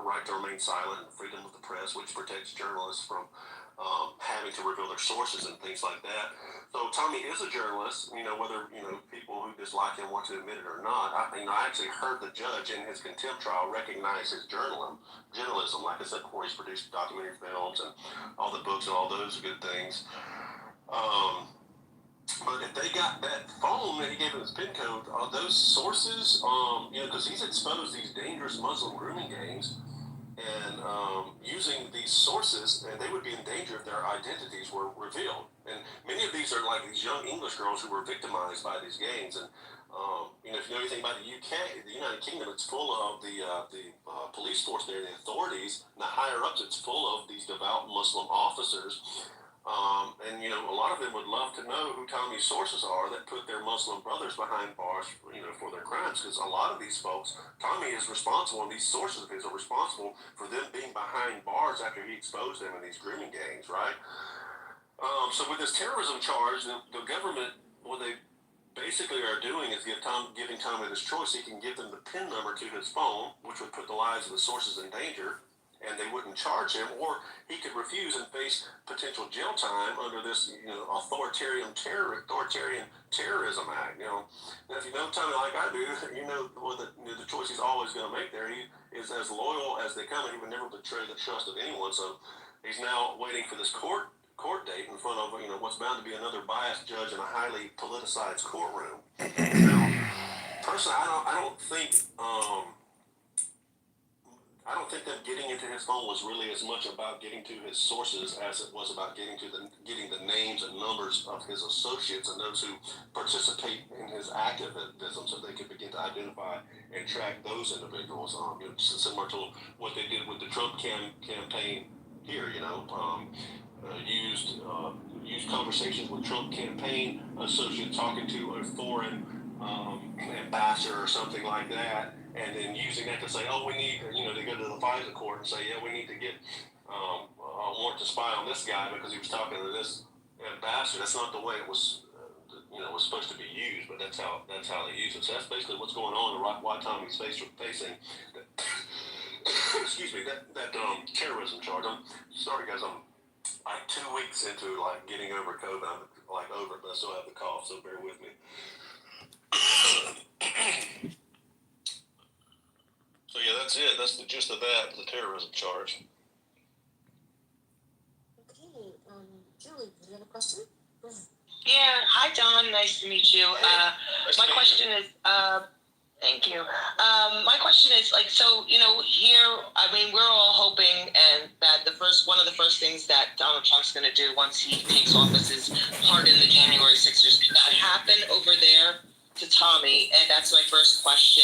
right to remain silent and freedom of the press, which protects journalists from having to reveal their sources and things like that. So Tommy is a journalist, whether, people who dislike him want to admit it or not. I actually heard the judge in his contempt trial recognize his journalism. Like I said before, he's produced documentary films and all the books and all those good things. But if they got that phone that he gave him his PIN code, those sources, because he's exposed these dangerous Muslim grooming gangs, and using these sources, and they would be in danger if their identities were revealed. And many of these are like these young English girls who were victimized by these gangs. And if you know anything about the UK, the United Kingdom, it's full of the police force there, the authorities, and the higher ups. It's full of these devout Muslim officers. And a lot of them would love to know who Tommy's sources are that put their Muslim brothers behind bars, for their crimes. Because a lot of these folks, Tommy is responsible, and these sources of his are responsible for them being behind bars after he exposed them in these grooming gangs, right? So with this terrorism charge, the government, what they basically are doing is giving Tommy this choice. He can give them the PIN number to his phone, which would put the lives of the sources in danger, and they wouldn't charge him, or he could refuse and face potential jail time under this, authoritarian terrorism act. Now, if you know Tommy like I do, the choice he's always going to make there. He is as loyal as they come, and he would never betray the trust of anyone. So he's now waiting for this court date in front of what's bound to be another biased judge in a highly politicized courtroom. Now, personally, I don't think that getting into his phone was really as much about getting to his sources as it was about getting the names and numbers of his associates and those who participate in his activism, so they could begin to identify and track those individuals. Similar to what they did with the Trump campaign here. Used conversations with Trump campaign associates talking to a foreign ambassador or something like that, and then using that to say, we need, they go to the FISA court and say, we need to get a warrant to spy on this guy because he was talking to this ambassador. That's not the way it was, was supposed to be used, but that's how they use it. So that's basically what's going on and why Tommy's facing excuse me, that terrorism charge. I'm sorry, guys. I'm like 2 weeks into getting over COVID. I'm over it, but I still have the cough, so bear with me. So yeah, that's it. That's the gist of that, the terrorism charge. Okay, Julie, do you have a question? Yeah, hi Don, nice to meet you. My question is, thank you. My question is here, we're all hoping and that one of the first things that Donald Trump's going to do once he takes office is pardon the January 6ers. Did that happen over there to Tommy? And that's my first question.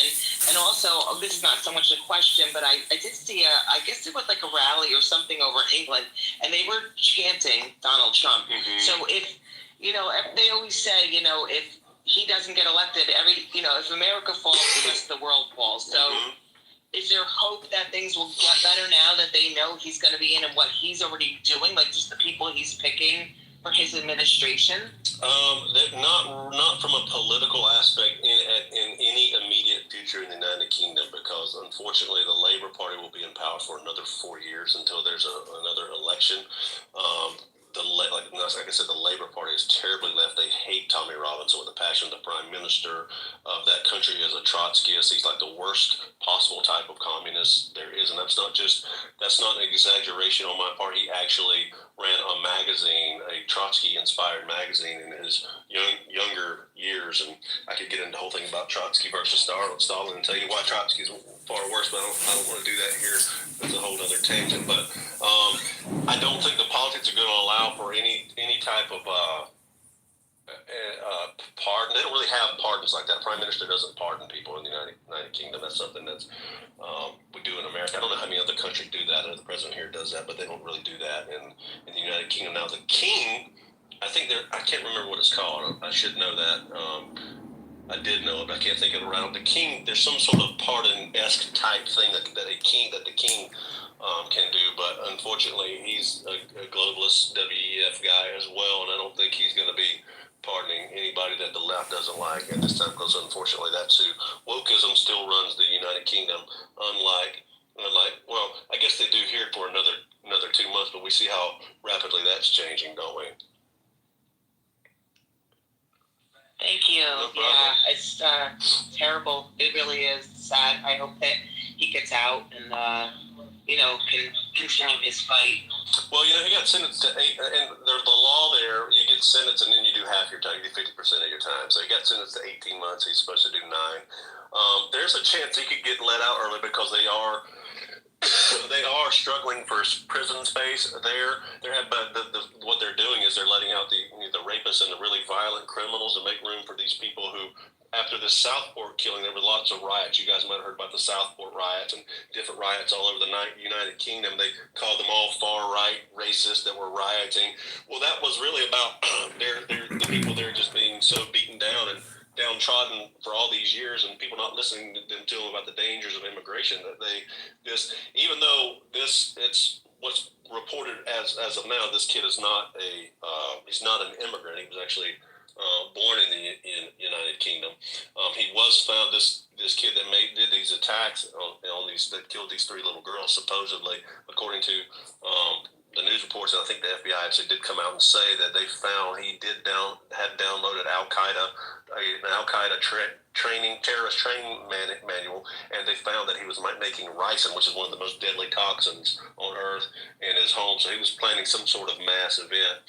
And also, this is not so much a question, but I did see I guess it was like a rally or something over in England, and they were chanting Donald Trump. Mm-hmm. So if, they always say, if he doesn't get elected, if America falls, the rest of the world falls. So is there hope that things will get better now that they know he's going to be in and what he's already doing, like just the people he's picking for his administration? Not from a political aspect in any immediate future in the United Kingdom, because unfortunately the Labour Party will be in power for another 4 years until there's another election. Like I said, the Labour Party is terribly left. They hate Tommy Robinson with a passion. The Prime Minister of that country is a Trotskyist. He's like the worst possible type of communist there is, and that's not an exaggeration on my part. He actually ran a magazine, a Trotsky-inspired magazine, in his younger years, and I could get into the whole thing about Trotsky versus Stalin and tell you why Trotsky's far worse, but I don't want to do that here. That's a whole other tangent. But I don't think the politics are going to allow for any type of pardon. They don't really have pardons like that. The Prime Minister doesn't pardon people in the United Kingdom. That's something that's we do in America. I don't know how many other countries do that. I know the president here does that, but they don't really do that in the United Kingdom. Now, the king, I can't remember what it's called. I should know that. I did know it, but I can't think of it right now. The king, there's some sort of pardon-esque type thing that the king can do, but unfortunately, he's a globalist WEF guy as well, and I don't think he's going to be pardoning anybody that the left doesn't like at this time, because unfortunately, that's who wokeism still runs the United Kingdom. Unlike that's changing, don't we? Thank you. No problem. Yeah, it's terrible. It really is sad. I hope that he gets out and can continue his fight. Well, he got sentenced to 8, and there's the law there. You get sentenced, and then you do half your time. You do 50% of your time. So he got sentenced to 18 months. He's supposed to do 9. There's a chance he could get let out early because they are struggling for prison space there. What they're doing is they're letting out the rapists and the really violent criminals to make room for these people who. After the Southport killing, there were lots of riots. You guys might have heard about the Southport riots and different riots all over the United Kingdom. They called them all far-right racists that were rioting. Well, that was really about the people there just being so beaten down and downtrodden for all these years, and people not listening to them about the dangers of immigration. That even though it's what's reported as of now, this kid is not he's not an immigrant. He was actually born in the United Kingdom. He was found this kid that did these attacks on these that killed these 3 little girls supposedly, according to the news reports. And I think the FBI actually did come out and say that they found he had downloaded an Al Qaeda terrorist training manual, and they found that he was making ricin, which is one of the most deadly toxins on Earth, in his home. So he was planning some sort of mass event.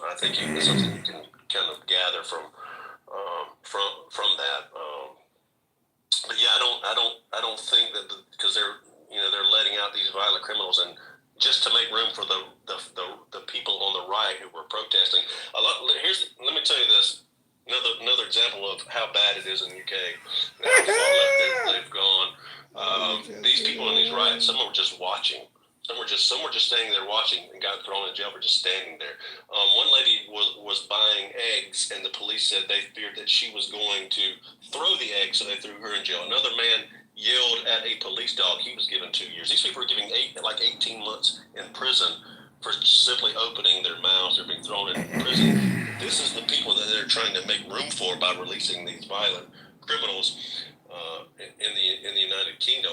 I think it's something you can kind of gather from that. But yeah, I don't think that because they're letting out these violent criminals and just to make room for the people on the right who were protesting. Let me tell you this. Another example of how bad it is in the UK. How far left they've gone. These people in these riots, some were just watching. Some were just standing there watching and got thrown in jail for just standing there. One lady was buying eggs, and the police said they feared that she was going to throw the eggs, so they threw her in jail. Another man yelled at a police dog. He was given 2 years. These people were giving 18 months in prison for simply opening their mouths. They're being thrown in prison. This is the people that they're trying to make room for by releasing these violent criminals in the United Kingdom.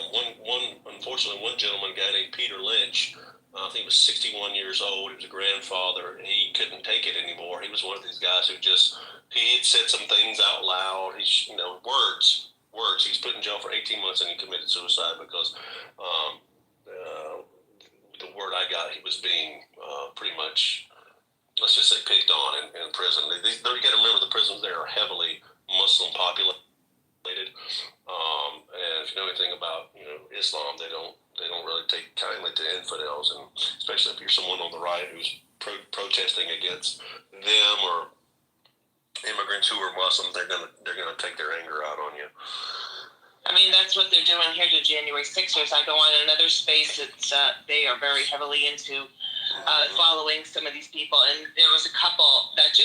Unfortunately, one gentleman, a guy named Peter Lynch, I think he was 61 years old. He was a grandfather, and he couldn't take it anymore. He was one of these guys who he had said some things out loud. Words. He's put in jail for 18 months, and he committed suicide because the word I got, he was being pretty much, let's just say, picked on in prison. You got to remember the prisons there are heavily Muslim populated. And if you know anything about Islam, they don't really take kindly to infidels, and especially if you're someone on the right who's protesting against them or immigrants who are Muslims, they're gonna take their anger out on you. I mean, that's what they're doing here to January 6ers. I go on another space. They are very heavily into following some of these people, and there was a couple that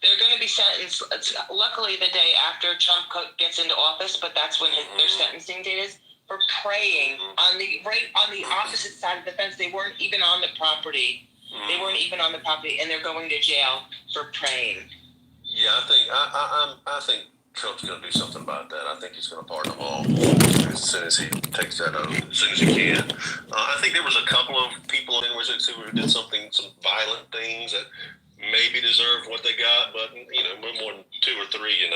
they're going to be sentenced. Luckily, the day after Trump gets into office, but that's when their sentencing date is, for praying on the opposite side of the fence. They weren't even on the property. They weren't even on the property, and they're going to jail for praying. Yeah, I think Trump's going to do something about that. I think he's going to pardon them all as soon as he takes that out, as soon as he can. I think there was a couple of people in Wizards who did some violent things that maybe deserved what they got, but more than 2 or 3,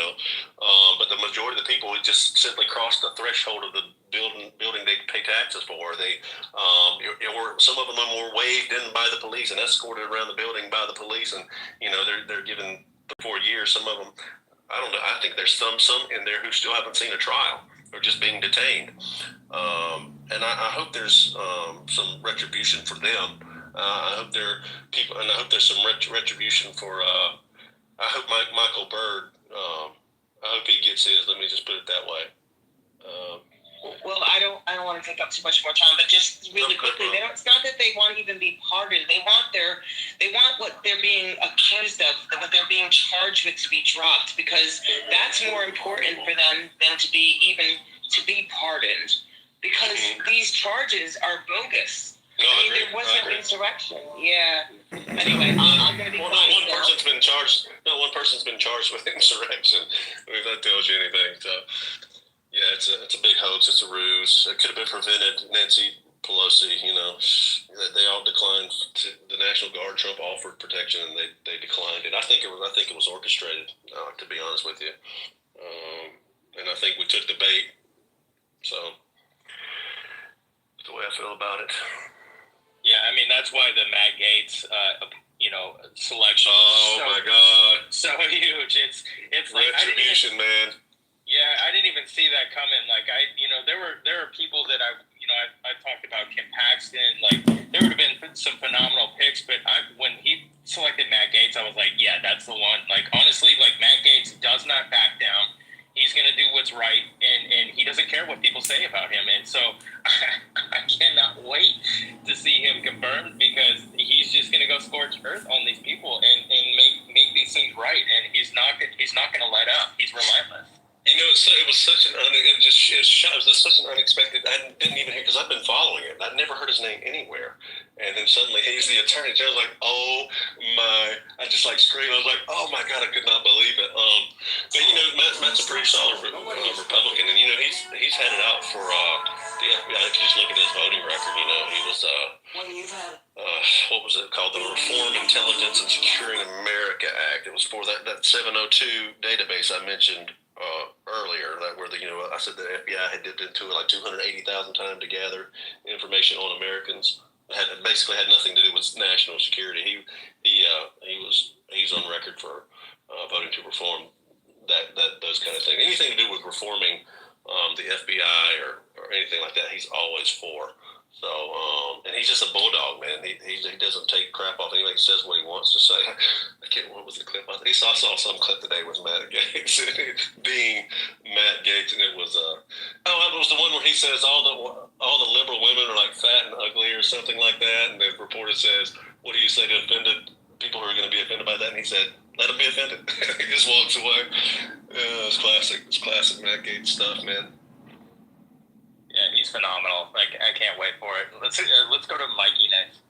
But the majority of the people who just simply crossed the threshold of the building they pay taxes for. Or some of them were waved in by the police and escorted around the building by the police, and they're given 4 years. Some of them, I don't know. I think there's some in there who still haven't seen a trial. They're just being detained, and I hope there's some retribution for them. I hope there are people, and I hope there's some retribution for. I hope Michael Byrd. I hope he gets his. Let me just put it that way. Well, I don't want to take up too much more time, but just really quickly, it's not that they want to even be pardoned. They want what they're being accused of, what they're being charged with, to be dropped, because that's more important for them than to be pardoned, because these charges are bogus. There was no insurrection. Yeah. Anyway, I'm going to be quiet. One person's been charged. No, one person's been charged with insurrection. If that tells you anything, so. Yeah, it's a big hoax. It's a ruse. It could have been prevented. Nancy Pelosi, they all declined the National Guard. Trump offered protection, and they declined it. I think it was orchestrated. To be honest with you, and I think we took the bait. So that's the way I feel about it. Yeah, I mean that's why the Matt Gaetz, selection. Oh my God! So huge. It's like retribution, man. Yeah, I didn't even see that coming. Like there are people that I talked about Kim Paxton. Like there would have been some phenomenal picks, but when he selected Matt Gaetz, I was like, yeah, that's the one. Like honestly, like Matt Gaetz does not back down. He's gonna do what's right, and he doesn't care what people say about him. And so I cannot wait to see him confirmed because he's just gonna go scorch earth on these people and make these things right. And he's not gonna let up. He's relentless. It was such an such an unexpected. I didn't even hear because I've been following it. I'd never heard his name anywhere, and then suddenly he's the attorney general. Like, oh my! I just like screamed. I was like, oh my God! I could not believe it. But Matt's a pretty solid Republican, and he's had it out for the FBI. If you just look at his voting record, he was what was it called? The Reform, Intelligence, and Securing America Act. It was for that 702 database I mentioned earlier, that where I said the FBI had dipped into it like 280,000 times to gather information on Americans. Basically had nothing to do with national security. He's on record for voting to reform that those kind of things. Anything to do with reforming the FBI or anything like that, he's always for. So, and he's just a bulldog, man. He doesn't take crap off anybody. He says what he wants to say. I can't remember what was the clip. I saw some clip today with Matt Gaetz being Matt Gaetz, and it was it was the one where he says all the liberal women are like fat and ugly or something like that, and the reporter says, "What do you say to offended people who are going to be offended by that?" And he said, "Let them be offended." He just walks away. It's classic. It's classic Matt Gaetz stuff, man. Yeah, he's phenomenal. Like I can't wait for it. Let's go to Mikey next.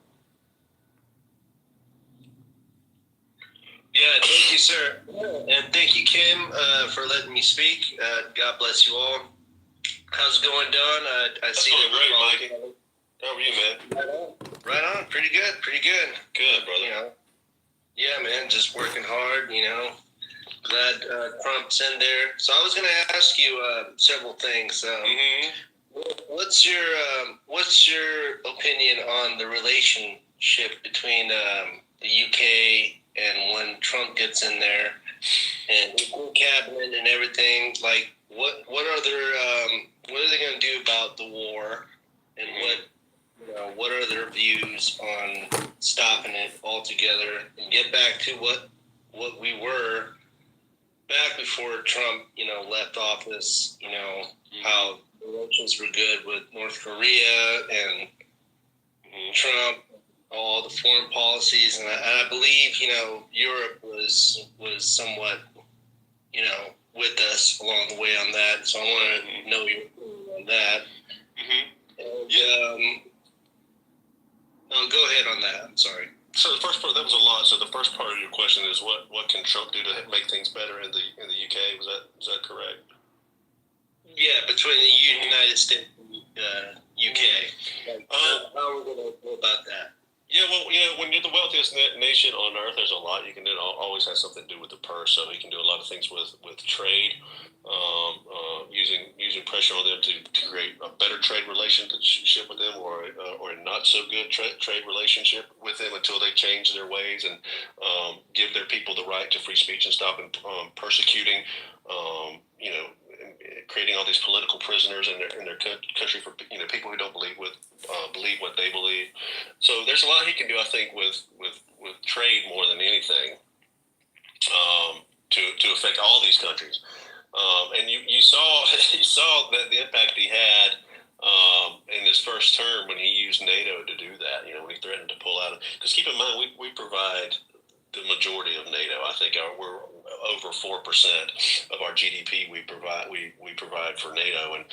Yeah, thank you, sir, and thank you, Kim, for letting me speak. God bless you all. How's it going, Don? I see going great, Mikey. How are you, man? Right on. Pretty good. Good, brother. Yeah, man. Just working hard. Glad Trump's in there. So I was going to ask you several things. What's your opinion on the relationship between the UK and when Trump gets in there and the cabinet and everything? Like, what are they going to do about the war, and what are their views on stopping it altogether and get back to what we were back before Trump left office? How relations were good with North Korea and Trump, all the foreign policies, and I believe Europe was somewhat with us along the way on that. So I want to know your opinion on that. And go ahead on that. I'm sorry. So the first part, that was a lot. So the first part of your question is what can Trump do to make things better in the UK? Was that correct? Yeah, between the United States and UK. How are we going to go about that? Yeah, well, when you're the wealthiest nation on earth, there's a lot you can do. It always has something to do with the purse. So you can do a lot of things with trade, using pressure on them to create a better trade relationship with them, or a not so good trade relationship with them until they change their ways and give their people the right to free speech and stop persecuting, creating all these political prisoners in their country for people who don't believe what they believe. So there's a lot he can do, I think, with trade more than anything, to affect all these countries. And you saw that the impact he had in his first term when he used NATO to do that. When he threatened to pull out. Because keep in mind, we provide the majority of NATO. I think we're over 4% of our GDP we provide for NATO, and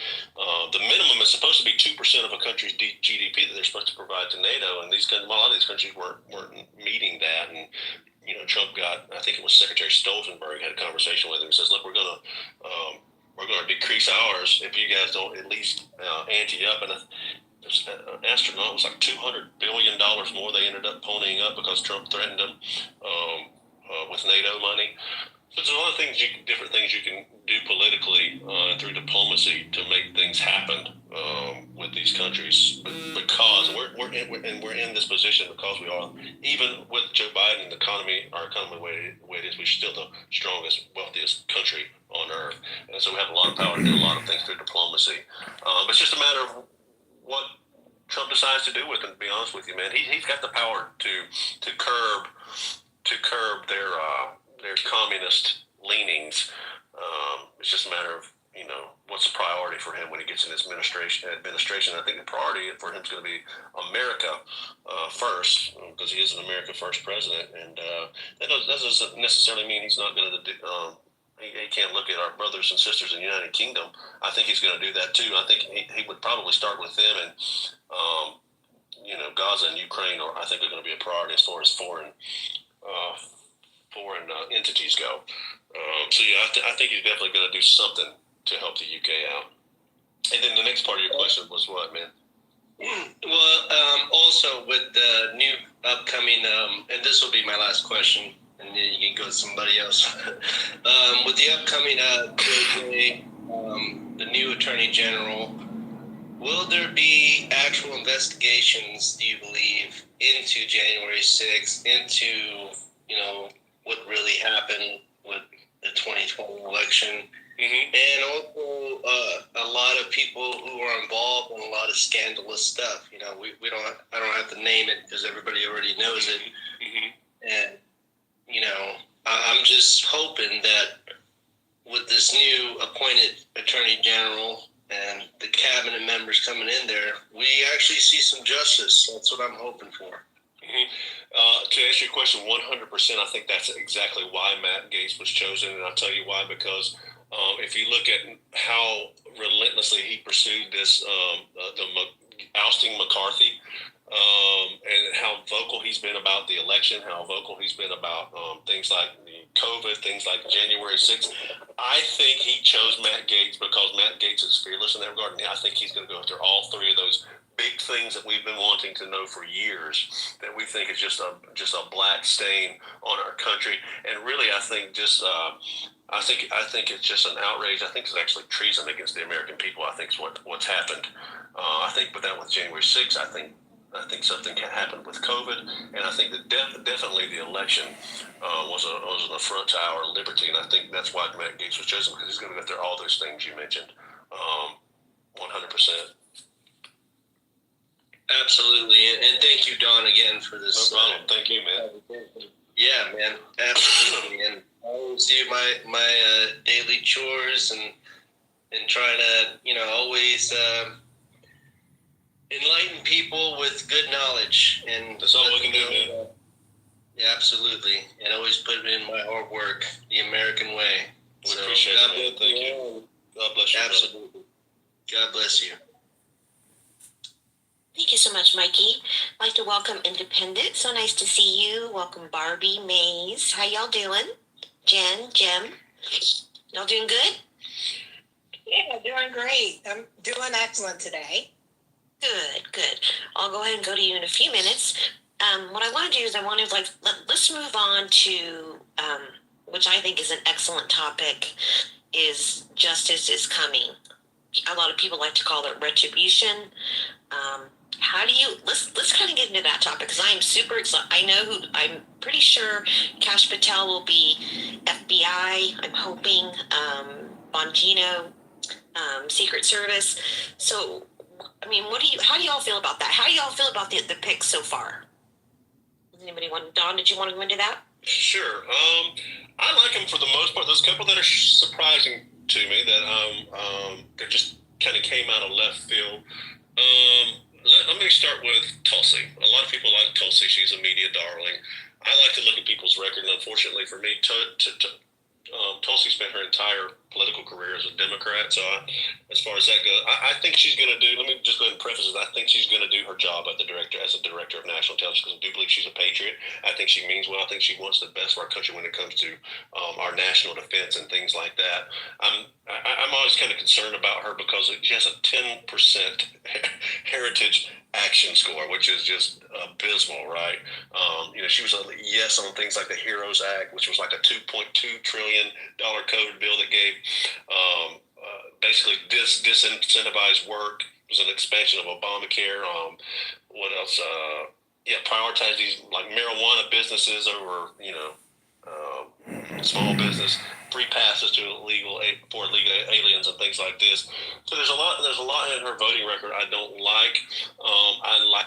the minimum is supposed to be 2% of a country's GDP that they're supposed to provide to NATO, and a lot of these countries weren't meeting that. And Trump I think it was Secretary Stoltenberg had a conversation with him. He says, "Look, we're gonna decrease ours if you guys don't at least ante up." And ask was like $200 billion more they ended up ponying up because Trump threatened them with NATO money. So there's a lot of things, different things you can do politically and through diplomacy to make things happen with these countries. Because we're in this position because we are, even with Joe Biden and our economy the way it is, we're still the strongest, wealthiest country on earth, and so we have a lot of power to do a lot of things through diplomacy. It's just a matter of what Trump decides to do with them. To be honest with you, man, he's got the power to curb their communist leanings. It's just a matter of what's the priority for him when he gets in his administration. I think the priority for him is going to be America first, because he is an America first president, and that doesn't necessarily mean he's not going to do. He can't look at our brothers and sisters in the United Kingdom. I think he's going to do that too. I think he would probably start with them, and Gaza and Ukraine, I think are going to be a priority as far as foreign entities go. I think he's definitely going to do something to help the UK out. And then the next part of your question was what, man? Well, also with the new upcoming, and this will be my last question, and then you can go to somebody else. With the upcoming the new Attorney General, will there be actual investigations, do you believe, into January 6th, into, what really happened with the 2020 election? Mm-hmm. And also a lot of people who are involved in a lot of scandalous stuff. I don't have to name it because everybody already knows it. Mm-hmm. And, I'm just hoping that with this new appointed Attorney General and the cabinet members coming in there, we actually see some justice. That's what I'm hoping for. Mm-hmm. To answer your question 100%, I think that's exactly why Matt Gaetz was chosen, and I'll tell you why, because if you look at how relentlessly he pursued this, ousting McCarthy, and how vocal he's been about the election, how vocal he's been about things like COVID, things like January 6th. I think he chose Matt Gaetz because Matt Gaetz is fearless in that regard, and I think he's going to go after all three of those big things that we've been wanting to know for years, that we think is just a black stain on our country. And really, I think I think it's just an outrage. I think it's actually treason against the American people. I think is what's happened. I think with January 6th, I think something can happen with COVID, and I think that definitely the election was an affront to our liberty, and I think that's why Matt Gaetz was chosen, because he's going to go through all those things you mentioned, 100%. Absolutely, and thank you, Don, again for this. No problem. Thank you, man. Yeah, man, absolutely, and I always do my daily chores and try to always enlighten people with good knowledge, and that's all we can do, man. Yeah, absolutely, and always put in my hard work the American way. So, appreciate it, man. Thank you. God bless you. Absolutely. Brother. God bless you. Thank you so much, Mikey. I'd like to welcome Independent. So nice to see you. Welcome, Barbie, Maze. How y'all doing? Jen, Jim. Y'all doing good? Yeah, doing great. I'm doing excellent today. Good. I'll go ahead and go to you in a few minutes. What I want to do is let's move on to, which I think is an excellent topic, is justice is coming. A lot of people like to call it retribution. Let's kind of get into that topic, because I am super excited. I'm pretty sure Kash Patel will be FBI. I'm hoping Bongino, Secret Service. So, how do y'all feel about that? How do y'all feel about the picks so far? Does anybody want? Don, did you want to go into that? Sure. I like them for the most part. There's a couple that are surprising to me that just kind of came out of left field. Let me start with Tulsi. A lot of people like Tulsi. She's a media darling. I like to look at people's record, and unfortunately for me, Tulsi spent her entire political career as a Democrat. So as far as that goes, I think she's going to do, let me just go ahead and preface it, I think she's going to do her job as a director of national intelligence, because I do believe she's a patriot. I think she means well. I think she wants the best for our country when it comes to our national defense and things like that. I'm always kind of concerned about her because she has a 10% heritage action score, which is just abysmal, right? She was a yes on things like the HEROES Act, which was like a $2.2 trillion COVID bill that gave basically disincentivized work. It was an expansion of Obamacare. What else? Prioritize these like marijuana businesses over, small business, free passes to for illegal aliens and things like this. So there's a lot in her voting record I don't like. I like.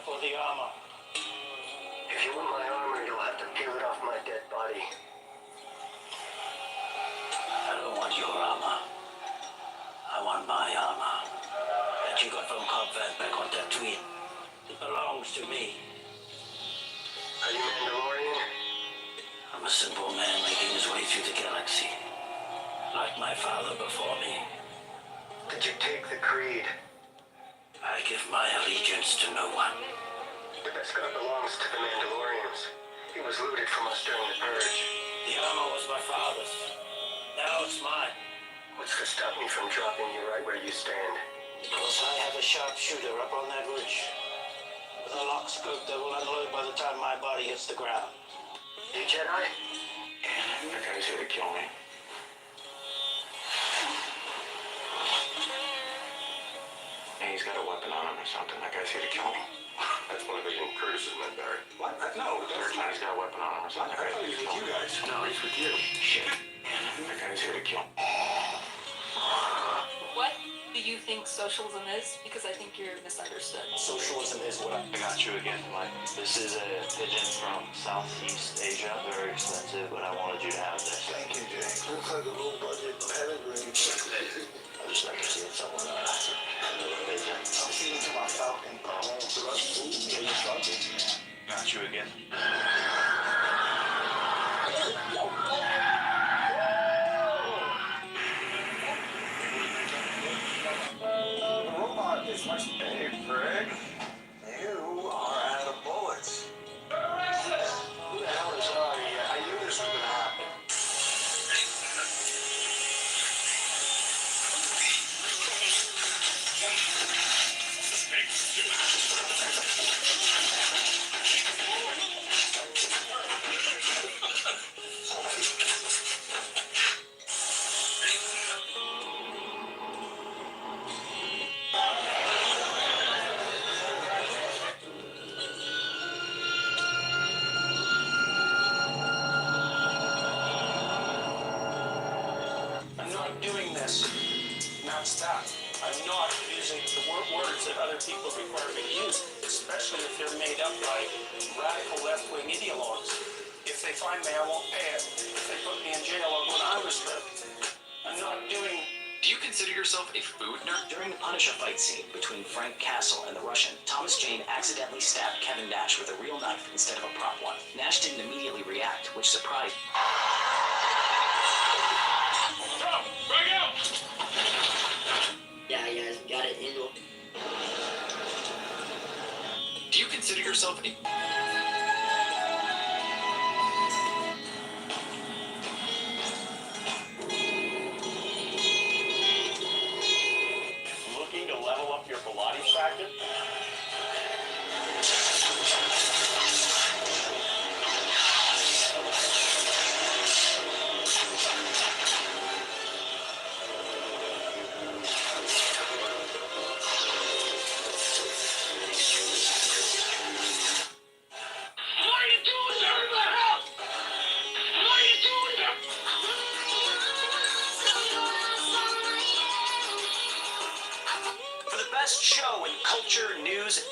for the armor. If you want my armor, you'll have to peel it off my dead body. I don't want your armor. I want my armor. That you got from Cobb back on Tatooine. It belongs to me. Are you Mandalorian? I'm a simple man making his way through the galaxy. Like my father before me. Did you take the creed? I give my allegiance to no one. The Beskar belongs to the Mandalorians. It was looted from us during the Purge. The armor was my father's. Now it's mine. What's to stop me from dropping you right where you stand? Because I have a sharpshooter up on that ridge. With a lock scope that will unload by the time my body hits the ground. You Jedi? The guy's here to kill me. Hey, he's got a weapon on him or something. That guy's here to kill me. That's one of Agent Curtis's men, Barry. What? No, that's not. He's got a weapon on him or something. That guy's here to kill me. No, he's with you. Shit. That guy's here to kill me. What do you think socialism is? Because I think you're misunderstood. Socialism is what I got you again, Mike. This is a pigeon from Southeast Asia. Very expensive, but I wanted you to have this. Thank you, Jake. Looks like a low budget pedigree. I just like to see it someone pigeon. I'm feeding to my falcon. Got you again. The robot is much. Hey, Fred. You are out of bullets. Who the hell is Artie? I knew this was gonna happen. I'm not doing this. Not stop. I'm not using the words that other people require me to use, especially if they're made up by radical left-wing ideologues. If they find me, I won't pay it. If they put me in jail, I'll go to Iristrip. I'm not doing... Do you consider yourself a food nerd? During the Punisher fight scene between Frank Castle and the Russian, Thomas Jane accidentally stabbed Kevin Nash with a real knife instead of a prop one. Nash didn't immediately react, which surprised... Go! Break out! Yeah, guys, got it. Handle. Do you consider yourself a... Looking to level up your Pilates practice? What are you doing there in the house? What are you doing there? For the best show in culture, news...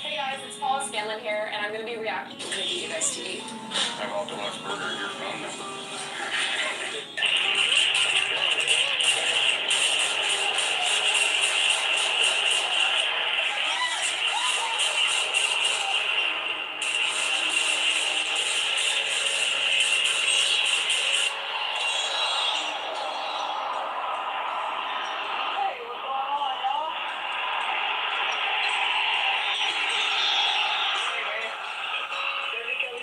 Hey guys, it's Paula Scanlon here, and I'm gonna be reacting. I'm gonna get you guys to eat. I want the last burger you're from. Baby Kelly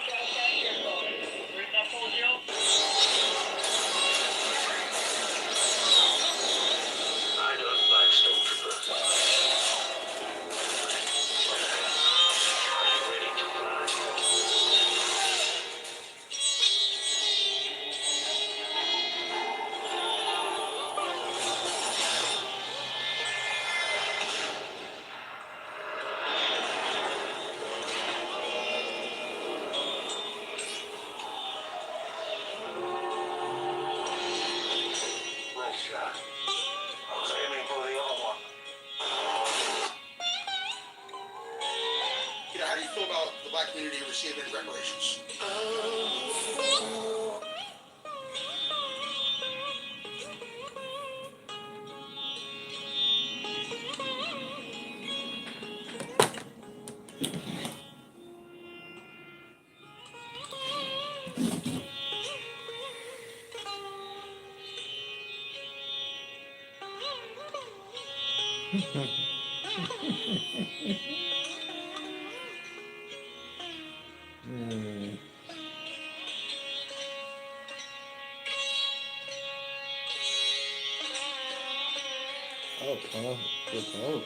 how do you feel about the black community receiving reparations? Oh, oh, good vote.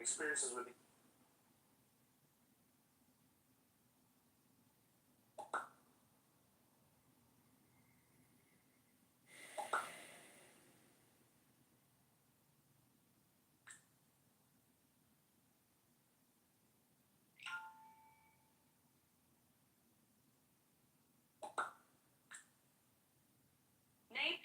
experiences with Nate?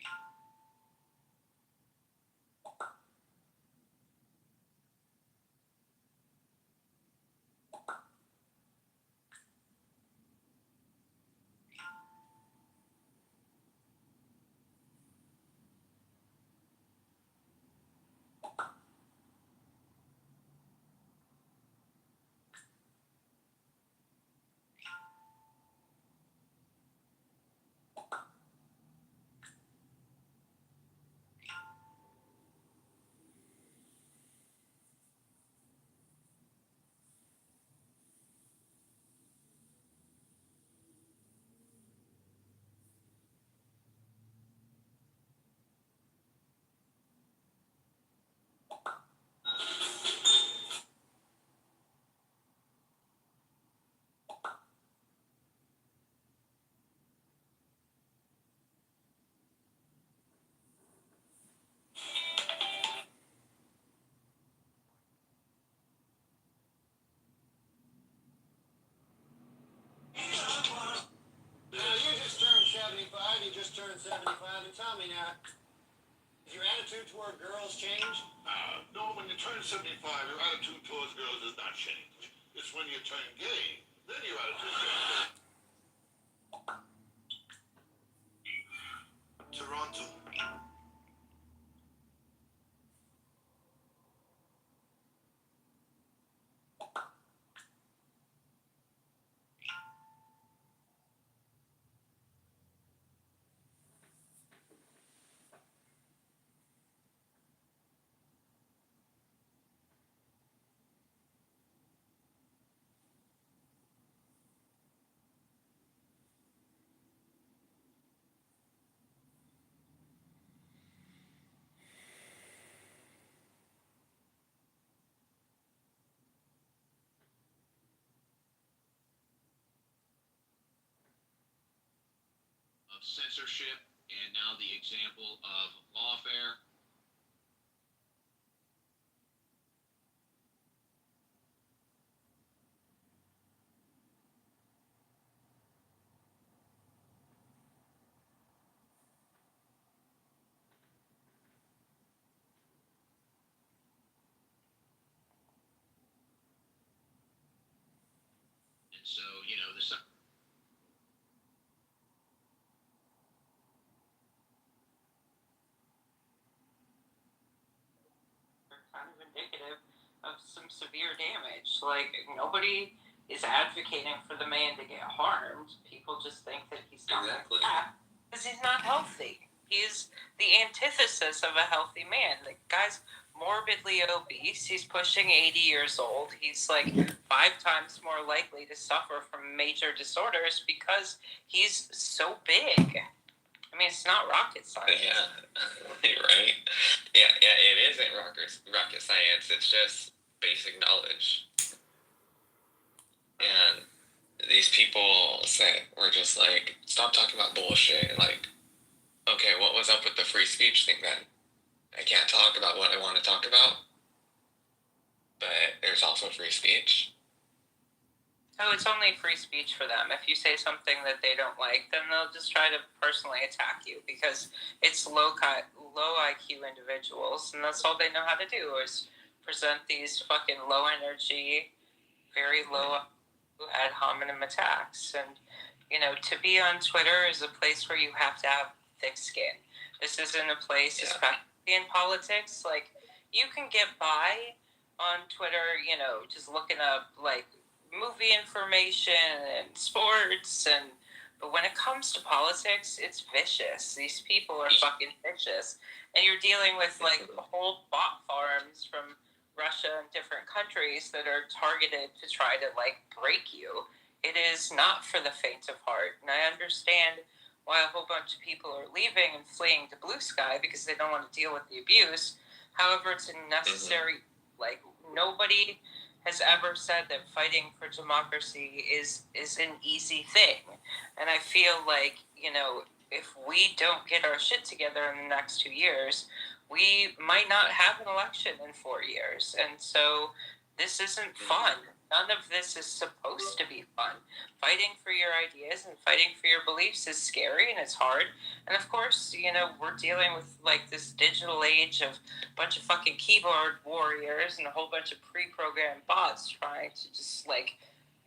You just turned 75, you just turned 75, and tell me now, has your attitude toward girls changed? No, when you turn 75, your attitude towards girls does not change. It's when you turn gay, then your attitude changes. Toronto. Of censorship and now the example of lawfare. And so, you know, the kind of indicative of some severe damage. Like, nobody is advocating for the man to get harmed. People just think that he's not because he's not healthy. He's the antithesis of a healthy man. The guy's morbidly obese. He's pushing 80 years old. He's like 5 times more likely to suffer from major disorders because he's so big. I mean, it's not rocket science. Yeah, right. Yeah, it isn't rocket science. It's just basic knowledge. And these people say, we're just like, stop talking about bullshit. Like, okay, what was up with the free speech thing then? I can't talk about what I want to talk about, but there's also free speech. Oh, it's only free speech for them. If you say something that they don't like, then they'll just try to personally attack you because it's low IQ individuals, and that's all they know how to do is present these fucking low energy, very low ad hominem attacks. And, you know, to be on Twitter is a place where you have to have thick skin. This isn't a place, especially in politics, like, you can get by on Twitter, you know, just looking up, like, movie information and sports, but when it comes to politics, it's vicious. These people are fucking vicious, and you're dealing with like whole bot farms from Russia and different countries that are targeted to try to like break you. It is not for the faint of heart, and I understand why a whole bunch of people are leaving and fleeing to Blue Sky because they don't want to deal with the abuse. However, it's a necessary nobody has ever said that fighting for democracy is an easy thing. And I feel like, you know, if we don't get our shit together in the next 2 years, we might not have an election in 4 years. And so this isn't fun. None of this is supposed to be fun. Fighting for your ideas and fighting for your beliefs is scary and it's hard. And of course, you know, we're dealing with like this digital age of a bunch of fucking keyboard warriors and a whole bunch of pre-programmed bots trying to just like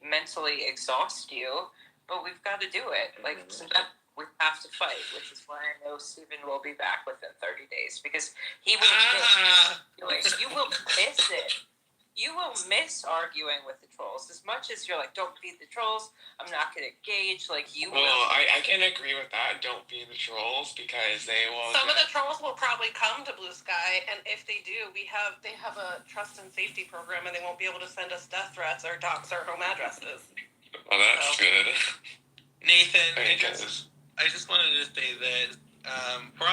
mentally exhaust you. But we've got to do it. Like, so that we have to fight, which is why I know Stephen will be back within 30 days because he will miss, you will miss it. You will miss arguing with the trolls as much as you're like, don't feed the trolls. I'm not going to engage. Like you. Well, I can agree with that. Don't feed the trolls because they will. Some of the trolls will probably come to Blue Sky, and if they do, they have a trust and safety program, and they won't be able to send us death threats or dox our home addresses. Well, that's good. Nathan, I just wanted to say that for all